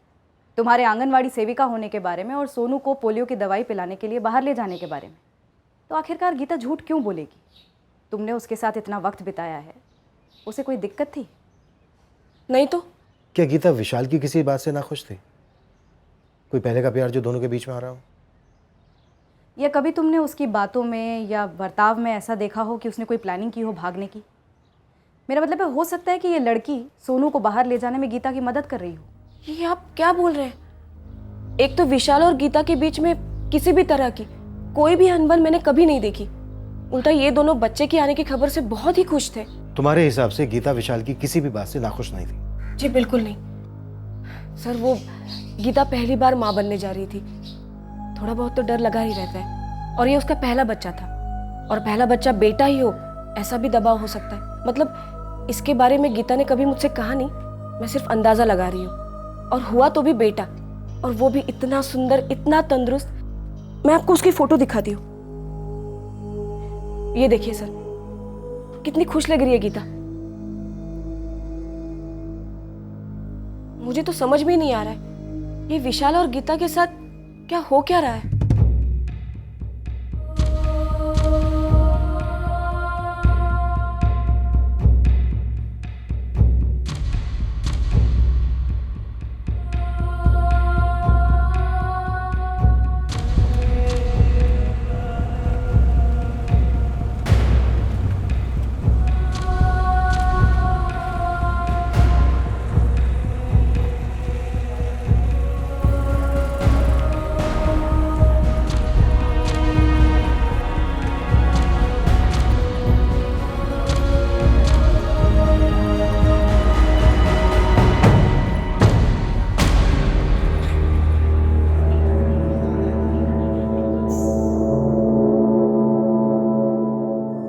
तुम्हारे आंगनवाड़ी सेविका होने के बारे में और सोनू को पोलियो की दवाई पिलाने के लिए बाहर ले जाने के बारे में। तो आखिरकार गीता झूठ क्यों बोलेगी? तुमने उसके साथ इतना वक्त बिताया है, उसे कोई दिक्कत थी? नहीं तो क्या गीता विशाल की किसी बात से नाखुश थी? कोई पहले का प्यार जो दोनों के बीच में आ रहा हो? या कभी तुमने उसकी बातों में या बर्ताव में ऐसा देखा हो कि उसने कोई प्लानिंग की हो भागने की? मेरा मतलब है, हो सकता है कि ये लड़की सोनू को बाहर ले जाने में गीता की मदद कर रही हो। ये आप क्या बोल रहे हैं? एक तो विशाल और गीता के बीच में किसी भी तरह की कोई भी अनबन मैंने कभी नहीं देखी। उल्टा ये दोनों बच्चे के आने की खबर से बहुत ही खुश थे। तुम्हारे हिसाब से गीता विशाल की किसी भी बात से नाखुश नहीं थी? जी बिल्कुल नहीं सर। वो गीता पहली बार माँ बनने जा रही थी, थोड़ा बहुत तो डर लगा ही रहता है। और ये उसका पहला बच्चा था, और पहला बच्चा बेटा ही हो ऐसा भी दबाव हो सकता है। मतलब इसके बारे में गीता ने कभी मुझसे कहा नहीं, मैं सिर्फ अंदाजा लगा रही हूँ। और हुआ तो भी बेटा, और वो भी इतना सुंदर, इतना तंदुरुस्त। मैं आपको उसकी फोटो दिखाती हूँ, ये देखिए सर, कितनी खुश लग रही है गीता। मुझे तो समझ में नहीं आ रहा है ये विशाल और गीता के साथ क्या हो क्या रहा है।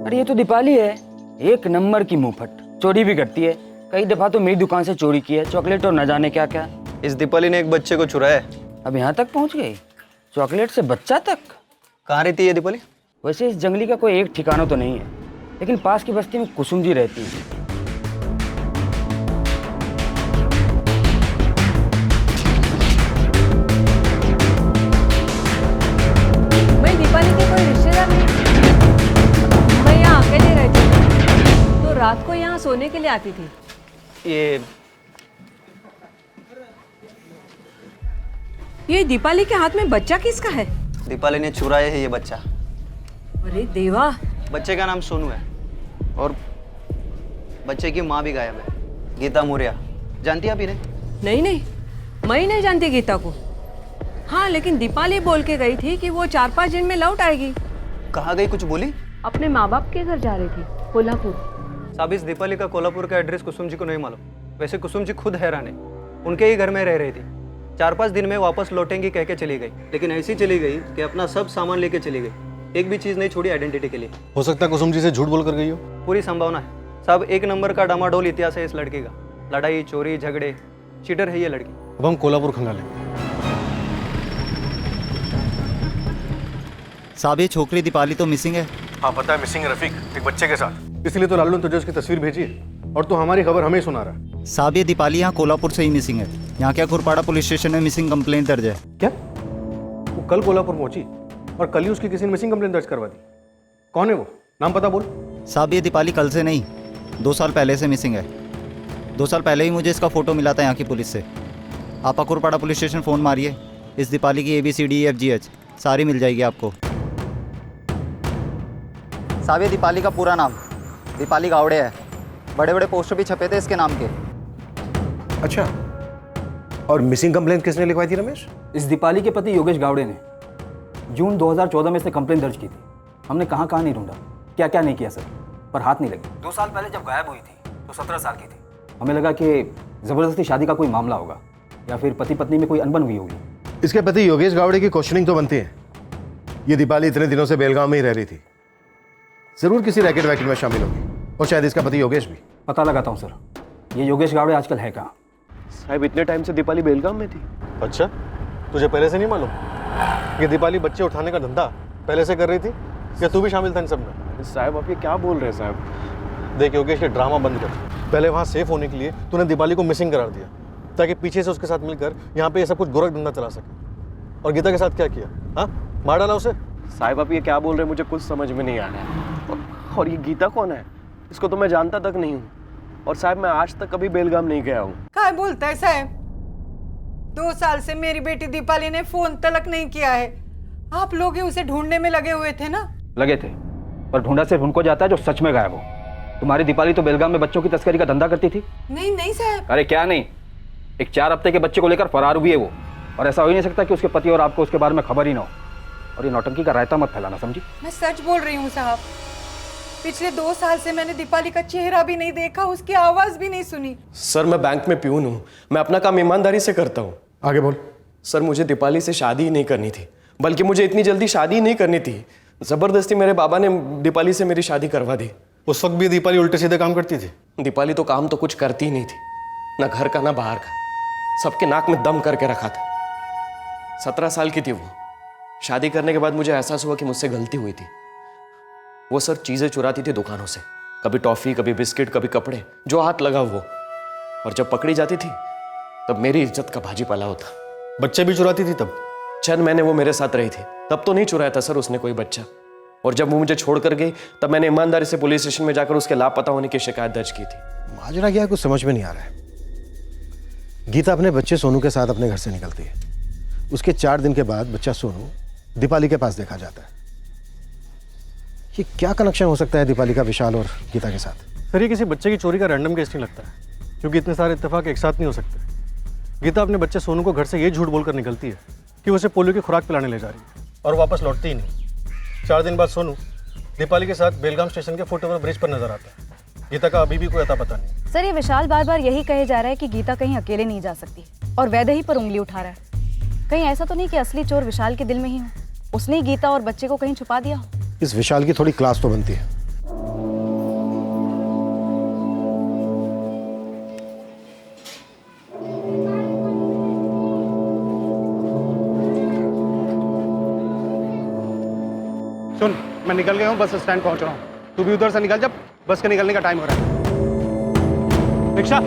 अरे ये तो दीपाली है, एक नंबर की मुंहफट। चोरी भी करती है, कई दफा तो मेरी दुकान से चोरी की है, चॉकलेट और न जाने क्या क्या। इस दीपाली ने एक बच्चे को चुराया। अब यहाँ तक पहुँच गई, चॉकलेट से बच्चा तक। कहाँ रहती है दीपाली? वैसे इस जंगली का कोई एक ठिकाना तो नहीं है, लेकिन पास की बस्ती में कुसुम जी रहती है। मैं दीपाली के कोई रिश्तेदार नहीं, मैं यहाँ अकेले रहती हूँ, तो रात को यहाँ सोने के लिए आती थी। ये दीपाली के हाथ में बच्चा किसका है? दीपाली ने चुराया है ये बच्चा। अरे देवा। बच्चे का नाम सोनू है और बच्चे की माँ भी गायब है, गीता मौर्य। जानती है आप इन्हें? नहीं नहीं, मैं ही नहीं जानती गीता को। हाँ, लेकिन दीपाली बोल के गई थी कि वो 4-5 दिन में लौट आएगी। कहाँ गई, कुछ बोली? अपने माँ बाप के घर जा रही थी, कोल्हापुर। साहब, इस दीपाली का कोल्हापुर का एड्रेस कुसुम जी को नहीं मालूम। वैसे कुसुम जी खुद हैरान है, उनके ही घर में रह रही थी। 4-5 दिन में वापस लौटेंगी कह के चली गई, लेकिन ऐसी चली गई कि अपना सब सामान लेके चली गई, एक भी चीज नहीं छोड़ी आइडेंटिटी के लिए। हो सकता है कुसुम जी से झूठ बोल कर गई हो। पूरी संभावना है साहब। 1 नंबर का डामाडोल इतिहास है इस लड़की का। लड़ाई, चोरी, झगड़े, चीटर है ये लड़की। अब हम कोल्हापुर खंगालेंगे। साहब, ये छोकरी दीपाली तो मिसिंग है। हाँ पता है, मिसिंग है रफीक, एक बच्चे के साथ। इसलिए तो लालू ने तुझे उसकी तस्वीर भेजी है और तू हमारी खबर हमें सुना रहा है। साहब, ये दीपाली यहाँ कोल्हापुर से ही मिसिंग है। यहाँ क्या खुरपाड़ा पुलिस स्टेशन में मिसिंग कंप्लेंट दर्ज है। क्या? वो कल कोल्हापुर पहुंची और कल ही उसकी किसी ने मिसिंग कंप्लेंट दर्ज करवा दी। कौन है वो, नाम पता बोल। साहब, ये दीपाली कल से नहीं, 2 साल पहले से मिसिंग है। 2 साल पहले ही मुझे इसका फोटो मिला था यहाँ की पुलिस से। आप खुरपाड़ा पुलिस स्टेशन फ़ोन मारिए, इस दीपाली की ABCDEFGH सारी मिल जाएगी आपको। साहब, ये दीपाली का पूरा नाम दीपाली गावड़े है। बड़े बड़े पोस्टर भी छपे थे इसके नाम के। अच्छा, और मिसिंग कंप्लेंट किसने लिखवाई थी रमेश? इस दीपाली के पति योगेश गावड़े ने जून 2014 में इसने कंप्लेंट दर्ज की थी। हमने कहाँ नहीं ढूंढा, क्या क्या नहीं किया सर, पर हाथ नहीं लगे। 2 साल पहले जब गायब हुई थी तो 17 साल की थी। हमें लगा कि ज़बरदस्ती शादी का कोई मामला होगा या फिर पति पत्नी में कोई अनबन हुई होगी। इसके पति योगेश गावड़े की क्वेश्चनिंग तो बनती है। ये दीपाली इतने दिनों से बेलगांव में ही रह रही थी, जरूर किसी रैकेट वैकेट में शामिल होगी, और शायद इसका पति योगेश भी। पता लगाता हूँ सर, ये योगेश गावड़े आजकल है कहाँ? साहब, इतने टाइम से दीपाली बेलगाम में थी। अच्छा, तुझे पहले से नहीं मालूम कि दीपाली बच्चे उठाने का धंधा पहले से कर रही थी, या तू भी शामिल था इन सब में? साहब, आप ये क्या बोल रहे हैं साहब? देख योगेश, ये ड्रामा बंद कर। पहले वहाँ सेफ होने के लिए तूने दीपाली को मिसिंग करार दिया ताकि पीछे से उसके साथ मिलकर यहाँ पे ये सब कुछ गोरख धंधा चला सके। और गीता के साथ क्या किया? हाँ, मार डाला उसे। साहब, आप ये क्या बोल रहे हैं, मुझे कुछ समझ में नहीं आ रहा है। और ये गीता कौन है? इसको तो मैं जानता तक नहीं हूँ। और साहब, मैं आज तक कभी बेलगाम नहीं गया हूँ। क्या बोलता है साहब? 2 साल से मेरी बेटी दीपाली ने फोन तलक नहीं किया है। आप लोग ही उसे ढूंढने में लगे हुए थे ना? लगे थे, पर ढूंढा सिर्फ उनको जाता है जो सच में गायब हो। तुम्हारी दीपाली तो बेलगाम में बच्चों की तस्करी का धंधा करती थी। नहीं नहीं साहब। अरे क्या नहीं, एक 4 हफ्ते के बच्चे को लेकर फरार हुई है वो। और ऐसा हो ही नहीं सकता कि उसके पति और आपको उसके बारे में खबर ही ना हो। और ये नौटंकी का रायता मत फैलाना, समझी? मैं सच बोल रही हूँ साहब। पिछले 2 साल से मैंने दीपाली का चेहरा भी नहीं देखा, उसकी आवाज भी नहीं सुनी। सर, मैं बैंक में प्यून हूँ, मैं अपना काम ईमानदारी से करता हूँ। आगे बोल। सर, मुझे दीपाली से शादी ही नहीं करनी थी, बल्कि मुझे इतनी जल्दी शादी ही नहीं करनी थी। जबरदस्ती मेरे बाबा ने दीपाली से मेरी शादी करवा दी। उस वक्त भी दीपाली उल्टे सीधे काम करती थी? दीपाली तो काम तो कुछ करती ही नहीं थी, ना घर का ना बाहर का। सबके नाक में दम करके रखा था। 17 साल की थी वो। शादी करने के बाद मुझे एहसास हुआ कि मुझसे गलती हुई थी। वो सर चीजें चुराती थी दुकानों से, कभी टॉफी, कभी बिस्किट, कभी कपड़े, जो हाथ लगा वो। और जब पकड़ी जाती थी तब मेरी इज्जत का भाजी पाला होता। बच्चे भी चुराती थी तब? चंद महीने वो मेरे साथ रही थी, तब तो नहीं चुराया था सर उसने कोई बच्चा। और जब वो मुझे छोड़ कर गई तब मैंने ईमानदारी से पुलिस स्टेशन में जाकर उसके लापता होने की शिकायत दर्ज की थी। माजरा क्या, कुछ समझ में नहीं आ रहा है। गीता अपने बच्चे सोनू के साथ अपने घर से निकलती है। उसके 4 दिन के बाद बच्चा सोनू दीपाली के पास देखा जाता है। ये क्या कनेक्शन हो सकता है दीपाली का विशाल और गीता के साथ? सर, ये किसी बच्चे की चोरी का रैंडम केस नहीं लगता है, क्योंकि इतने सारे इत्तेफाक एक साथ नहीं हो सकते। गीता अपने बच्चे सोनू को घर से ये झूठ बोलकर निकलती है कि उसे पोलियो की खुराक पिलाने ले जा रही है, और वापस लौटती ही नहीं। 4 दिन बाद सोनू दीपाली के साथ बेलगाम स्टेशन के फुट ओवर ब्रिज पर नजर आता है। गीता का अभी भी कोई अता पता नहीं। सर, ये विशाल बार बार यही कहे जा रहा है कि गीता कहीं अकेले नहीं जा सकती, और वैदेही पर उंगली उठा रहा है। कहीं ऐसा तो नहीं कि असली चोर विशाल के दिल में ही हो, उसने ही गीता और बच्चे को कहीं छुपा दिया हो? इस विशाल की थोड़ी क्लास तो बनती है। सुन, मैं निकल गया हूँ, बस स्टैंड पहुँच रहा हूँ। तू भी उधर से निकल, जब बस के निकलने का टाइम हो रहा है। Rickshaw,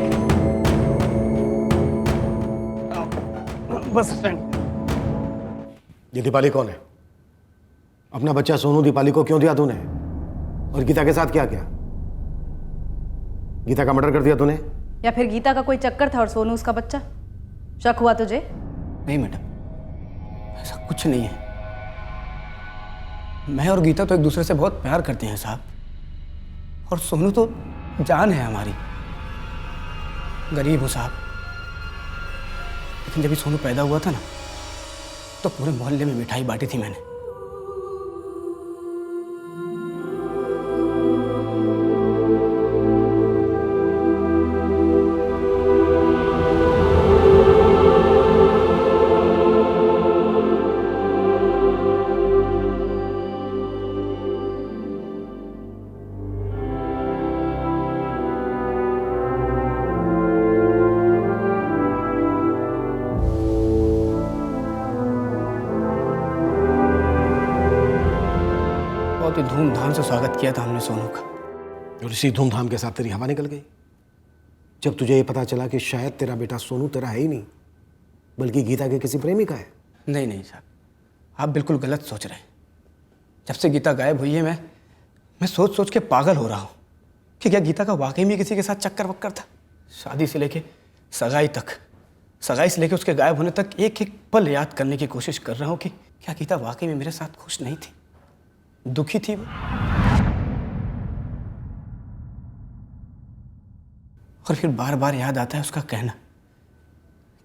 bus stand. ये दीपाली कौन है? अपना बच्चा सोनू दीपाली को क्यों दिया तूने? और गीता के साथ क्या किया? गीता का मर्डर कर दिया तूने? या फिर गीता का कोई चक्कर था और सोनू उसका बच्चा? शक हुआ तुझे? नहीं मैडम, ऐसा कुछ नहीं है। मैं और गीता तो एक दूसरे से बहुत प्यार करते हैं साहब, और सोनू तो जान है हमारी। गरीब हूँ साहब, लेकिन जब ये सोनू पैदा हुआ था ना, तो पूरे मोहल्ले में मिठाई बांटी थी मैंने। बहुत ही धूमधाम से स्वागत किया था हमने सोनू का। और इसी धूमधाम के साथ तेरी हवा निकल गई जब तुझे ये पता चला कि शायद तेरा बेटा सोनू तेरा है ही नहीं, बल्कि गीता के किसी प्रेमी का है। नहीं नहीं साहब, आप बिल्कुल गलत सोच रहे हैं। जब से गीता गायब हुई है, मैं सोच सोच के पागल हो रहा हूँ कि क्या गीता का वाकई में किसी के साथ चक्कर वक्कर था। शादी से लेके सगाई तक, सगाई से लेके उसके गायब होने तक एक एक पल याद करने की कोशिश कर रहा हूँ कि क्या गीता वाकई में मेरे साथ खुश नहीं थी, दुखी थी वो। और फिर बार बार याद आता है उसका कहना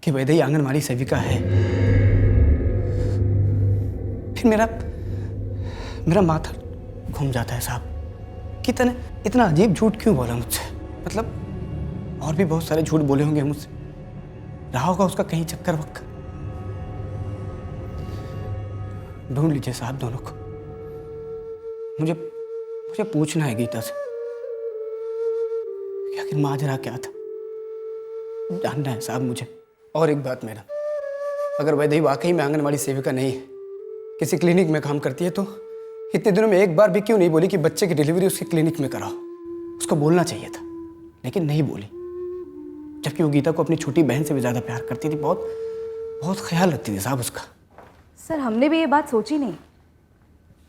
कि वैदेही आंगनवाड़ी सेविका है। फिर मेरा माथा घूम जाता है साहब कि तने इतना अजीब झूठ क्यों बोला मुझसे। मतलब और भी बहुत सारे झूठ बोले होंगे मुझसे, रहा होगा उसका कहीं चक्कर वक्कर। ढूंढ लीजिए साहब दोनों को। मुझे पूछना है गीता से कि आखिर माजरा क्या था, जानना है साहब मुझे। और एक बात मैडम, अगर वैदेही वाकई में आंगनवाड़ी सेविका नहीं है, किसी क्लिनिक में काम करती है, तो इतने दिनों में एक बार भी क्यों नहीं बोली कि बच्चे की डिलीवरी उसके क्लिनिक में कराओ? उसको बोलना चाहिए था, लेकिन नहीं बोली। जबकि वो गीता को अपनी छोटी बहन से भी ज़्यादा प्यार करती थी, बहुत बहुत ख्याल रखती थी साहब उसका। सर हमने भी ये बात सोची नहीं।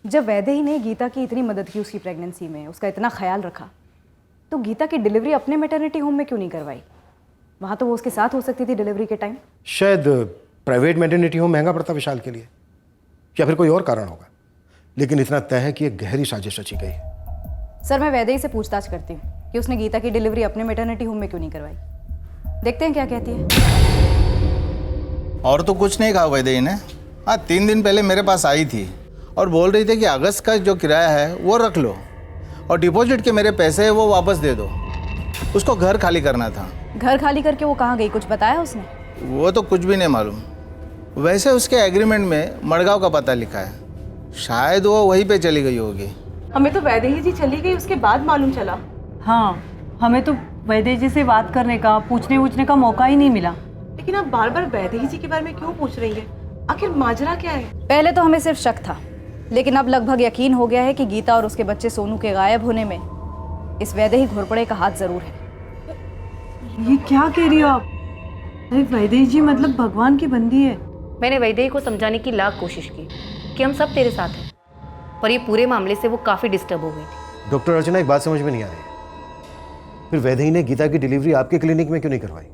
जब वैदेही ने गीता की इतनी मदद की उसकी प्रेगनेंसी में, उसका इतना ख्याल रखा, तो गीता की डिलीवरी अपने मैटरनिटी होम में क्यों नहीं करवाई? वहाँ तो वो उसके साथ हो सकती थी डिलीवरी के टाइम। शायद प्राइवेट मैटरनिटी होम महंगा पड़ता विशाल के लिए, या फिर कोई और कारण होगा, लेकिन इतना तय है कि एक गहरी साजिश रची गई है। सर मैं वैदेही से पूछताछ करती हूँ कि उसने गीता की डिलीवरी अपने मैटरनिटी होम में क्यों नहीं करवाई। देखते हैं क्या कहती है। और तो कुछ नहीं कहा वैदेही ने। हाँ, 3 दिन पहले मेरे पास आई थी और बोल रही थी कि अगस्त का जो किराया है वो रख लो और डिपॉजिट के मेरे पैसे हैं वो वापस दे दो। उसको घर खाली करना था। घर खाली करके वो कहाँ गई, कुछ बताया उसने? वो तो कुछ भी नहीं मालूम। वैसे उसके एग्रीमेंट में मड़गांव का पता लिखा है, शायद वो वहीं पे चली गई होगी। हमें तो वैदेही जी चली गई उसके बाद मालूम चला। हाँ, हमें तो वैदेही जी से बात करने का, पूछने वूछने का मौका ही नहीं मिला। लेकिन आप बार बार वैदेही जी के बारे में क्यों पूछ रही है? आखिर माजरा क्या है? पहले तो हमें सिर्फ शक था, लेकिन अब लगभग यकीन हो गया है कि गीता और उसके बच्चे सोनू के गायब होने में इस वैदेही घोरपड़े का हाथ जरूर है। ये क्या कह रही हो आप? अरे वैदेही जी मतलब भगवान की बंदी है। मैंने वैदेही को समझाने की लाख कोशिश की कि हम सब तेरे साथ हैं, पर ये पूरे मामले से वो काफ़ी डिस्टर्ब हो गई थी। डॉक्टर अर्चना, एक बात समझ में नहीं आ रही, फिर वैदेही ने गीता की डिलीवरी आपके क्लिनिक में क्यों नहीं करवाई,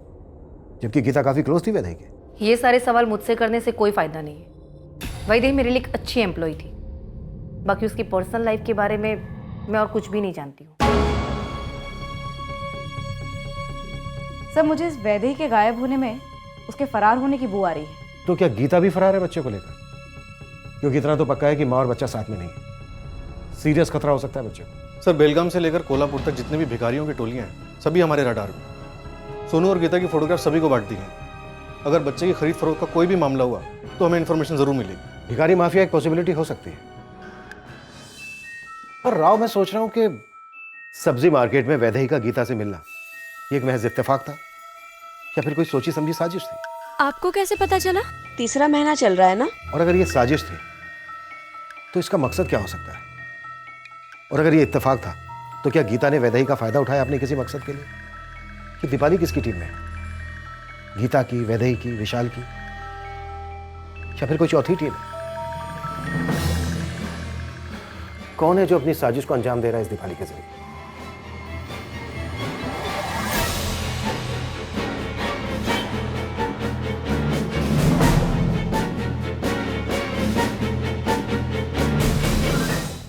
जबकि गीता काफी क्लोज थी वैदेही के? ये सारे सवाल मुझसे करने से कोई फायदा नहीं है। वैदेही मेरे लिए एक अच्छी एम्प्लॉय थी, बाकी उसकी पर्सनल लाइफ के बारे में मैं और कुछ भी नहीं जानती हूँ। सर मुझे इस वैदेही के गायब होने में उसके फरार होने की बू आ रही है। तो क्या गीता भी फरार है बच्चे को लेकर? क्योंकि इतना तो पक्का है कि माँ और बच्चा साथ में नहीं है। सीरियस खतरा हो सकता है बच्चे को। सर बेलगाम से लेकर कोल्हापुर तक जितने भी भिखारियों की टोलियां हैं, सभी हमारे रडार में। सोनू और गीता की फोटोग्राफ सभी को बांट दी है। अगर बच्चे की खरीद फरोख्त का कोई भी मामला हुआ तो हमें इन्फॉर्मेशन जरूर मिलेगी। भिखारी माफिया एक पॉसिबिलिटी हो सकती है, पर राव मैं सोच रहा हूं कि सब्जी मार्केट में वैदेही का गीता से मिलना ये एक महज इत्तेफाक था, या फिर कोई सोची समझी साजिश थी? आपको कैसे पता चला? 3रा महीना चल रहा है ना। और अगर ये साजिश थी तो इसका मकसद क्या हो सकता है? और अगर ये इत्तेफाक था तो क्या गीता ने वैदेही का फायदा उठाया अपने किसी मकसद के लिए? कि दीपाली किसकी टीम में है? गीता की, वैदेही की, विशाल की, या फिर कोई चौथी टीम है? कौन है जो अपनी साजिश को अंजाम दे रहा है इस दीपाली के जरिए?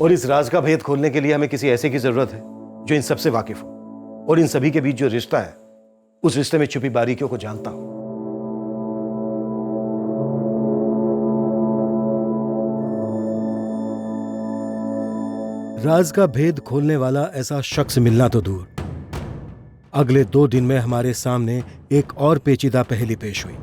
और इस राज का भेद खोलने के लिए हमें किसी ऐसे की जरूरत है जो इन सबसे वाकिफ हो और इन सभी के बीच जो रिश्ता है उस रिश्ते में छुपी बारीकियों को जानता हो। राज का भेद खोलने वाला ऐसा शख्स मिलना तो दूर, अगले 2 दिन में हमारे सामने एक और पेचीदा पहेली पेश हुई।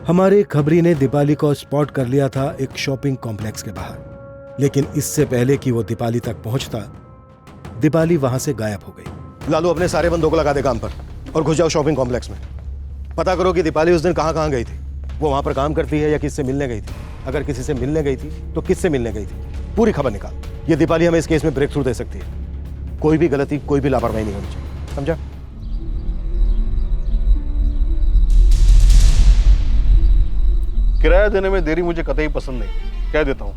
हमारे खबरी ने दीपाली को स्पॉट कर लिया था एक शॉपिंग कॉम्प्लेक्स के बाहर, लेकिन इससे पहले कि वो दीपाली तक पहुंचता, दीपाली वहां से गायब हो गई। लालू, अपने सारे बंदों को लगा दे काम पर और घुस जाओ शॉपिंग कॉम्प्लेक्स में। पता करो कि दीपाली उस दिन कहां गई थी। वो वहां पर काम करती है या किससे मिलने गई थी? अगर किसी से मिलने गई थी तो किससे मिलने गई थी? पूरी खबर निकाल। ये दीपाली हमें इस केस में ब्रेक थ्रू दे सकती है। कोई भी गलती, कोई भी लापरवाही नहीं होनी चाहिए, समझा? किराया देने में देरी मुझे कतई पसंद नहीं, कह देता हूँ।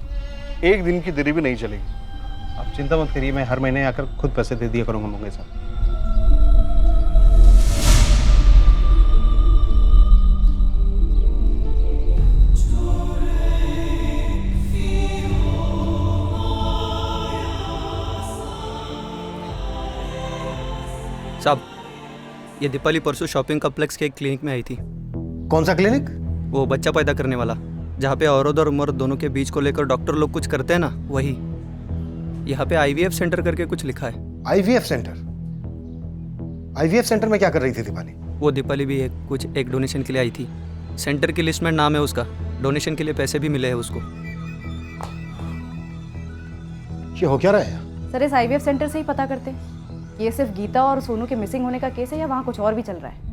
1 दिन की देरी भी नहीं चलेगी। आप चिंता मत करिए, मैं हर महीने आकर खुद पैसे दे दिया करूंगा मंगे साहब। साहब, ये दीपाली परसों शॉपिंग कॉम्प्लेक्स के एक क्लिनिक में आई थी। कौन सा क्लिनिक? वो बच्चा पैदा करने वाला, जहाँ पे औरत और मर्द दोनों के बीच को लेकर डॉक्टर लोग कुछ करते हैं ना, वही। यहाँ पे IVF सेंटर करके कुछ लिखा है। IVF centre? IVF सेंटर में क्या कर रही थी दीपाली? वो दीपाली भी एक डोनेशन के लिए आई थी। सेंटर की लिस्ट में नाम है उसका, डोनेशन के लिए पैसे भी मिले हैं उसको। ये हो क्या रहा है? सर, इस IVF सेंटर से ही पता करते ये सिर्फ गीता और सोनू के मिसिंग होने का केस है या वहाँ कुछ और भी चल रहा है?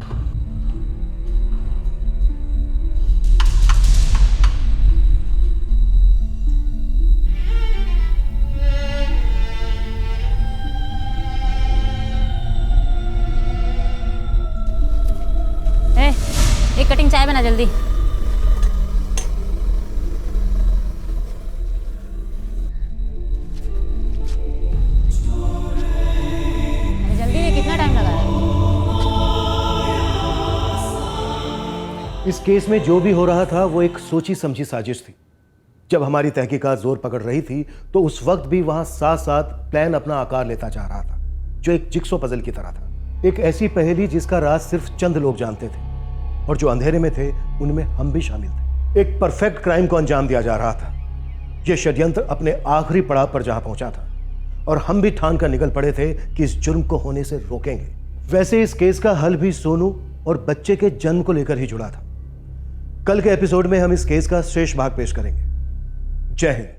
एक कटिंग चाय बना जल्दी। जल्दी है, कितना टाइम लगा है? इस केस में जो भी हो रहा था वो एक सोची समझी साजिश थी। जब हमारी तहकीकात जोर पकड़ रही थी तो उस वक्त भी वहां साथ साथ प्लान अपना आकार लेता जा रहा था, जो एक जिक्सो पजल की तरह था। एक ऐसी पहेली जिसका राज सिर्फ चंद लोग जानते थे और जो अंधेरे में थे उनमें हम भी शामिल थे। एक परफेक्ट क्राइम को अंजाम दिया जा रहा था। यह षड्यंत्र अपने आखिरी पड़ाव पर जहां पहुंचा था और हम भी ठान कर निकल पड़े थे कि इस जुर्म को होने से रोकेंगे। वैसे इस केस का हल भी सोनू और बच्चे के जन्म को लेकर ही जुड़ा था। कल के एपिसोड में हम इस केस का शेष भाग पेश करेंगे। जय हिंद।